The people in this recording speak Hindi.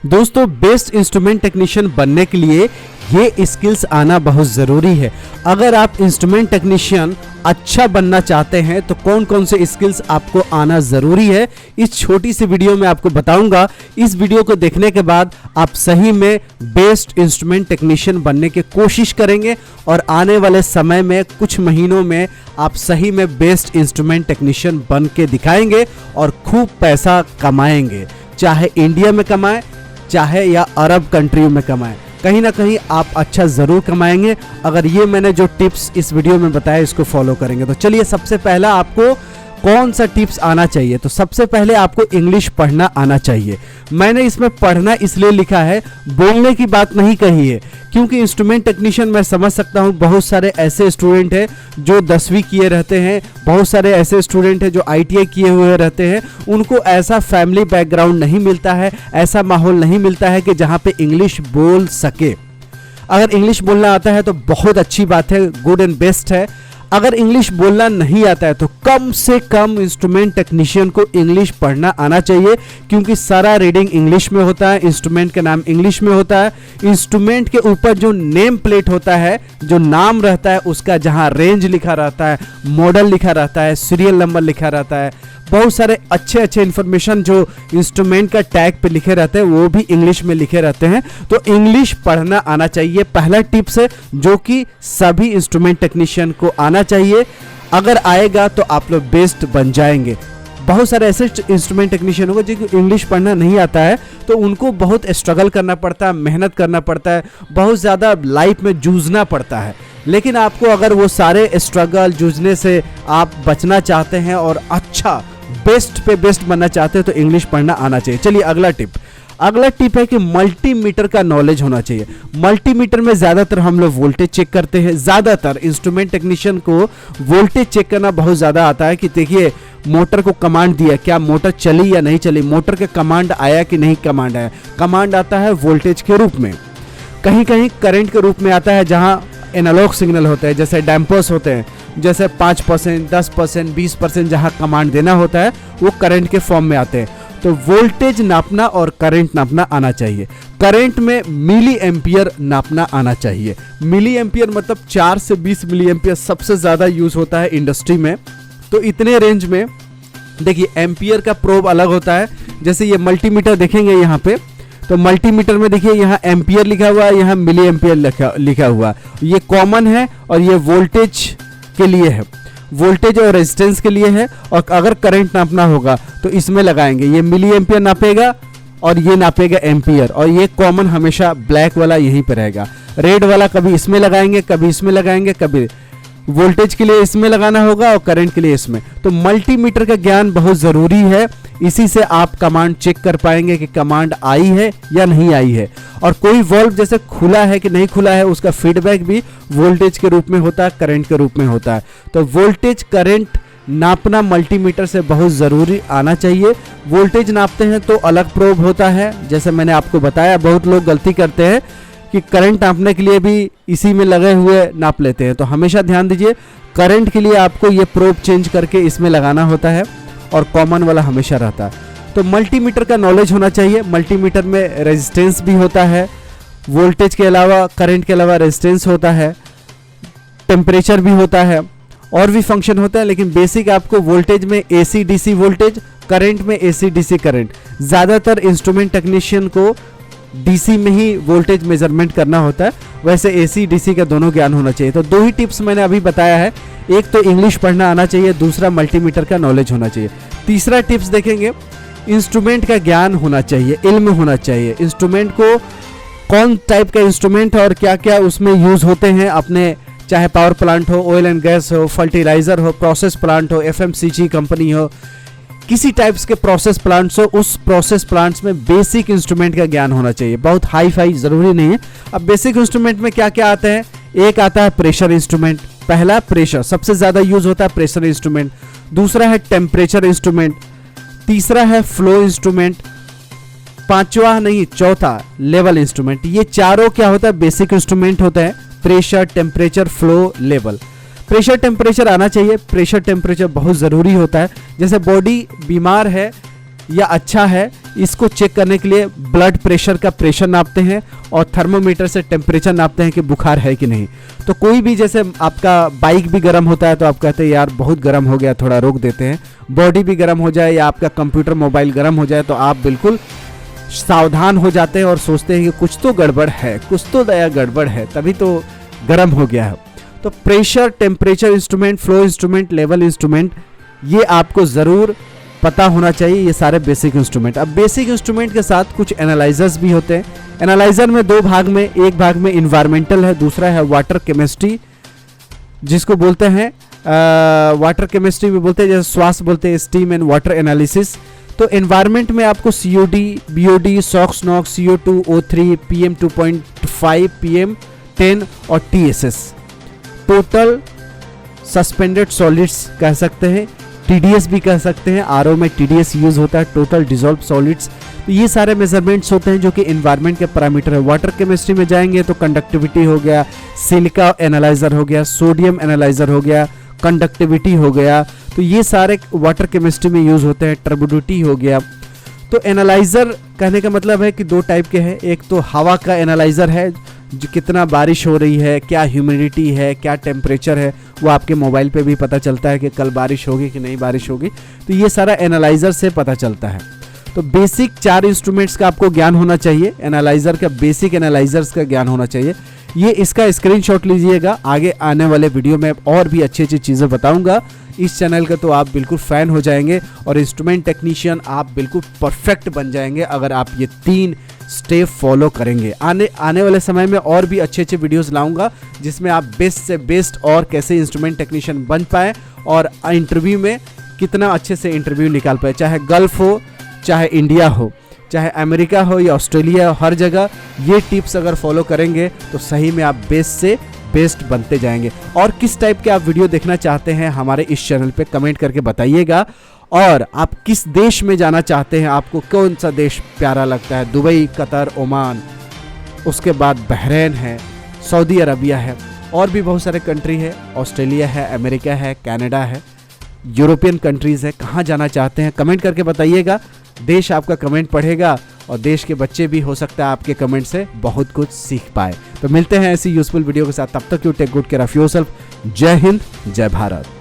दोस्तों बेस्ट इंस्ट्रूमेंट टेक्नीशियन बनने के लिए ये स्किल्स आना बहुत ज़रूरी है। अगर आप इंस्ट्रूमेंट टेक्नीशियन अच्छा बनना चाहते हैं तो कौन कौन से स्किल्स आपको आना ज़रूरी है, इस छोटी सी वीडियो में आपको बताऊंगा। इस वीडियो को देखने के बाद आप सही में बेस्ट इंस्ट्रूमेंट टेक्नीशियन बनने की कोशिश करेंगे और आने वाले समय में कुछ महीनों में आप सही में बेस्ट इंस्ट्रूमेंट टेक्नीशियन बन के दिखाएंगे और खूब पैसा कमाएंगे। चाहे इंडिया में कमाएं, चाहे या अरब कंट्रियों में कमाएं, कहीं ना कहीं आप अच्छा ज़रूर कमाएंगे अगर ये मैंने जो टिप्स इस वीडियो में बताया इसको फॉलो करेंगे। तो चलिए, सबसे पहला आपको कौन सा टिप्स आना चाहिए, तो सबसे पहले आपको इंग्लिश पढ़ना आना चाहिए। मैंने इसमें पढ़ना इसलिए लिखा है, बोलने की बात नहीं कही है, क्योंकि इंस्ट्रूमेंट टेक्नीशियन मैं समझ सकता हूँ बहुत सारे ऐसे स्टूडेंट हैं जो 10वीं किए रहते हैं, बहुत सारे ऐसे स्टूडेंट हैं जो ITI किए हुए रहते हैं, उनको ऐसा फैमिली बैकग्राउंड नहीं मिलता है, ऐसा माहौल नहीं मिलता है कि जहाँ पे इंग्लिश बोल सके। अगर इंग्लिश बोलना आता है तो बहुत अच्छी बात है, गुड एंड बेस्ट है। अगर इंग्लिश बोलना नहीं आता है तो कम से कम इंस्ट्रूमेंट टेक्नीशियन को इंग्लिश पढ़ना आना चाहिए, क्योंकि सारा रीडिंग इंग्लिश में होता है, इंस्ट्रूमेंट का नाम इंग्लिश में होता है। इंस्ट्रूमेंट के ऊपर जो नेम प्लेट होता है, जो नाम रहता है, उसका जहां रेंज लिखा रहता है, मॉडल लिखा रहता है, सीरियल नंबर लिखा रहता है, बहुत सारे अच्छे अच्छे इंफॉर्मेशन जो इंस्ट्रूमेंट का टैग पे लिखे रहते हैं वो भी इंग्लिश में लिखे रहते हैं। तो इंग्लिश पढ़ना आना चाहिए, पहला टिप्स है जो कि सभी इंस्ट्रूमेंट टेक्नीशियन को आना चाहिए। अगर आएगा तो आप लोग बेस्ट बन जाएंगे। बहुत सारे ऐसे इंस्ट्रूमेंट टेक्नीशियन होगा जिनको इंग्लिश पढ़ना नहीं आता है, तो उनको बहुत स्ट्रगल करना पड़ता है, मेहनत करना पड़ता है, बहुत ज़्यादा लाइफ में जूझना पड़ता है। लेकिन आपको अगर वो सारे स्ट्रगल जूझने से आप बचना चाहते हैं और अच्छा बेस्ट पे बेस्ट बनना चाहते हैं तो इंग्लिश पढ़ना आना चाहिए। चलिए, अगला टिप है कि मल्टीमीटर का नॉलेज होना चाहिए। मल्टीमीटर में ज़्यादातर हम लोग वोल्टेज चेक करते हैं, ज़्यादातर इंस्ट्रूमेंट टेक्नीशियन को वोल्टेज चेक करना बहुत ज़्यादा आता है कि देखिए मोटर को कमांड दिया, क्या मोटर चली या नहीं चली, मोटर के कमांड आया कि नहीं कमांड आया। कमांड आता है वोल्टेज के रूप में, कहीं कहीं करंट के रूप में आता है, जहाँ एनालॉग सिग्नल होते हैं, जैसे डैम्पर्स होते हैं, जैसे 5%, 10%, 20% जहाँ कमांड देना होता है वो करंट के फॉर्म में आते हैं। तो वोल्टेज नापना और करंट नापना आना चाहिए। करंट में मिली एम्पियर नापना आना चाहिए। मिली एम्पियर मतलब 4 से 20 मिली एम्पियर सबसे ज़्यादा यूज होता है इंडस्ट्री में। तो इतने रेंज में देखिए, एम्पियर का प्रोब अलग होता है। जैसे ये मल्टीमीटर देखेंगे यहाँ पे, तो मल्टीमीटर में देखिए यहाँ एम्पियर लिखा हुआ है, यहाँ मिली एम्पियर लिखा हुआ है। ये कॉमन है और ये वोल्टेज के लिए है, वोल्टेज और रेजिस्टेंस के लिए है। और अगर करंट नापना होगा तो इसमें लगाएंगे, ये मिली एम्पियर नापेगा और ये नापेगा एम्पियर। और ये कॉमन हमेशा ब्लैक वाला यहीं पर रहेगा, रेड वाला कभी इसमें लगाएंगे, कभी इसमें लगाएंगे, कभी वोल्टेज के लिए इसमें लगाना होगा और करंट के लिए इसमें। तो मल्टीमीटर का ज्ञान बहुत ज़रूरी है, इसी से आप कमांड चेक कर पाएंगे कि कमांड आई है या नहीं आई है। और कोई वॉल्व जैसे खुला है कि नहीं खुला है, उसका फीडबैक भी वोल्टेज के रूप में होता है, करंट के रूप में होता है। तो वोल्टेज करंट नापना मल्टीमीटर से बहुत ज़रूरी आना चाहिए। वोल्टेज नापते हैं तो अलग प्रोब होता है, जैसे मैंने आपको बताया। बहुत लोग गलती करते हैं कि करंट नापने के लिए भी इसी में लगे हुए नाप लेते हैं। तो हमेशा ध्यान दीजिए, करंट के लिए आपको ये प्रोब चेंज करके इसमें लगाना होता है और कॉमन वाला हमेशा रहता है। तो मल्टीमीटर का नॉलेज होना चाहिए। मल्टीमीटर में रेजिस्टेंस भी होता है, वोल्टेज के अलावा, करंट के अलावा रेजिस्टेंस होता है, टेम्परेचर भी होता है, और भी फंक्शन होता है। लेकिन बेसिक आपको वोल्टेज में AC DC वोल्टेज, करंट में AC DC करंट। ज़्यादातर इंस्ट्रूमेंट टेक्नीशियन को DC में ही वोल्टेज मेजरमेंट करना होता है, वैसे AC DC का दोनों ज्ञान होना चाहिए। तो दो ही टिप्स मैंने अभी बताया है, एक तो इंग्लिश पढ़ना आना चाहिए, दूसरा मल्टीमीटर का नॉलेज होना चाहिए। तीसरा टिप्स देखेंगे, इंस्ट्रूमेंट का ज्ञान होना चाहिए, इल्म होना चाहिए। इंस्ट्रूमेंट को कौन टाइप का इंस्ट्रूमेंट और क्या क्या उसमें यूज़ होते हैं अपने, चाहे पावर प्लांट हो, ऑयल एंड गैस हो, फर्टिलाइज़र हो, प्रोसेस प्लांट हो, FMCG कंपनी हो, किसी टाइप्स के प्रोसेस प्लांट्स हो, उस प्रोसेस प्लांट्स में बेसिक इंस्ट्रूमेंट का ज्ञान होना चाहिए। बहुत हाई फाई ज़रूरी नहीं है। अब बेसिक इंस्ट्रूमेंट में क्या क्या आते हैं, एक आता है प्रेशर इंस्ट्रूमेंट। पहला प्रेशर, सबसे ज़्यादा यूज होता है प्रेशर इंस्ट्रूमेंट। दूसरा है टेम्परेचर इंस्ट्रूमेंट। तीसरा है फ्लो इंस्ट्रूमेंट। पांचवा नहीं, चौथा लेवल इंस्ट्रूमेंट। ये चारों क्या होता है, बेसिक इंस्ट्रूमेंट होता है। Pressure, temperature, flow, level. Pressure temperature आना चाहिए। प्रेशर टेम्परेचर बहुत ज़रूरी होता है। जैसे बॉडी बीमार है या अच्छा है, इसको चेक करने के लिए ब्लड प्रेशर का प्रेशर नापते हैं और थर्मोमीटर से टेम्परेचर नापते हैं कि बुखार है कि नहीं। तो कोई भी, जैसे आपका बाइक भी गर्म होता है तो आप कहते हैं यार बहुत गर्म हो गया, थोड़ा रोक देते हैं। बॉडी भी गर्म हो जाए या आपका कंप्यूटर मोबाइल गर्म हो जाए तो आप बिल्कुल सावधान हो जाते हैं और सोचते हैं कि कुछ तो गड़बड़ है, कुछ तो दया गड़बड़ है, तभी तो गर्म हो गया है। तो pressure, temperature instrument, flow instrument, level instrument, ये आपको ज़रूर पता होना चाहिए, ये सारे बेसिक इंस्ट्रूमेंट। अब बेसिक इंस्ट्रूमेंट के साथ कुछ एनालाइजर्स भी होते हैं। एनालाइजर में दो भाग में, एक भाग में इन्वायरमेंटल है, दूसरा है वाटर केमिस्ट्री, जिसको बोलते हैं वाटर केमिस्ट्री भी बोलते हैं, जैसे श्वास बोलते हैं, स्टीम एंड वाटर एनालिसिस। तो एनवायरनमेंट में आपको COD, BOD, SOx, NOx, CO2, O3, PM 2.5, PM 10 और TSS, टोटल सस्पेंडेड सॉलिड्स कह सकते हैं, TDS भी कह सकते हैं। RO में TDS यूज होता है, टोटल डिजॉल्व सॉलिड्स। तो ये सारे मेजरमेंट्स होते हैं जो कि एनवायरनमेंट के पैरामीटर है। वाटर केमिस्ट्री में जाएंगे तो कंडक्टिविटी हो गया, सिलिका एनालाइजर हो गया, सोडियम एनालाइजर हो गया, कंडक्टिविटी हो गया। तो ये सारे वाटर केमिस्ट्री में यूज होते हैं। टर्बुडिटी हो गया। तो एनालाइजर कहने का मतलब है कि दो टाइप के हैं। एक तो हवा का एनालाइजर है, जो कितना बारिश हो रही है, क्या ह्यूमिडिटी है, क्या टेम्परेचर है, वो आपके मोबाइल पे भी पता चलता है कि कल बारिश होगी कि नहीं बारिश होगी। तो ये सारा एनालाइजर से पता चलता है। तो बेसिक 4 इंस्ट्रूमेंट्स का आपको ज्ञान होना चाहिए। एनालाइजर का, बेसिक एनालाइजर्स का ज्ञान होना चाहिए। ये इसका स्क्रीनशॉट लीजिएगा। आगे आने वाले वीडियो में और भी अच्छी अच्छी चीज़ें बताऊंगा। इस चैनल का तो आप बिल्कुल फ़ैन हो जाएंगे और इंस्ट्रूमेंट टेक्नीशियन आप बिल्कुल परफेक्ट बन जाएंगे अगर आप ये 3 स्टेप फॉलो करेंगे। आने वाले समय में और भी अच्छे अच्छे वीडियोस लाऊंगा जिसमें आप बेस्ट से बेस्ट और कैसे इंस्ट्रूमेंट टेक्नीशियन बन पाए और इंटरव्यू में कितना अच्छे से इंटरव्यू निकाल पाए, चाहे गल्फ हो, चाहे इंडिया हो, चाहे अमेरिका हो या ऑस्ट्रेलिया हो, हर जगह ये टिप्स अगर फॉलो करेंगे तो सही में आप बेस्ट से बेस्ट बनते जाएंगे। और किस टाइप के आप वीडियो देखना चाहते हैं हमारे इस चैनल पे कमेंट करके बताइएगा। और आप किस देश में जाना चाहते हैं, आपको कौन सा देश प्यारा लगता है, दुबई, कतर, ओमान, उसके बाद बहरीन है, सऊदी अरबिया है, और भी बहुत सारे कंट्री है, ऑस्ट्रेलिया है, अमेरिका है, कनाडा है, यूरोपियन कंट्रीज़ है, कहाँ जाना चाहते हैं कमेंट करके बताइएगा। देश आपका कमेंट पढ़ेगा और देश के बच्चे भी हो सकता है आपके कमेंट से बहुत कुछ सीख पाए। तो मिलते हैं ऐसी यूजफुल वीडियो के साथ, तब तक you take good care of yourself. जय हिंद, जय भारत।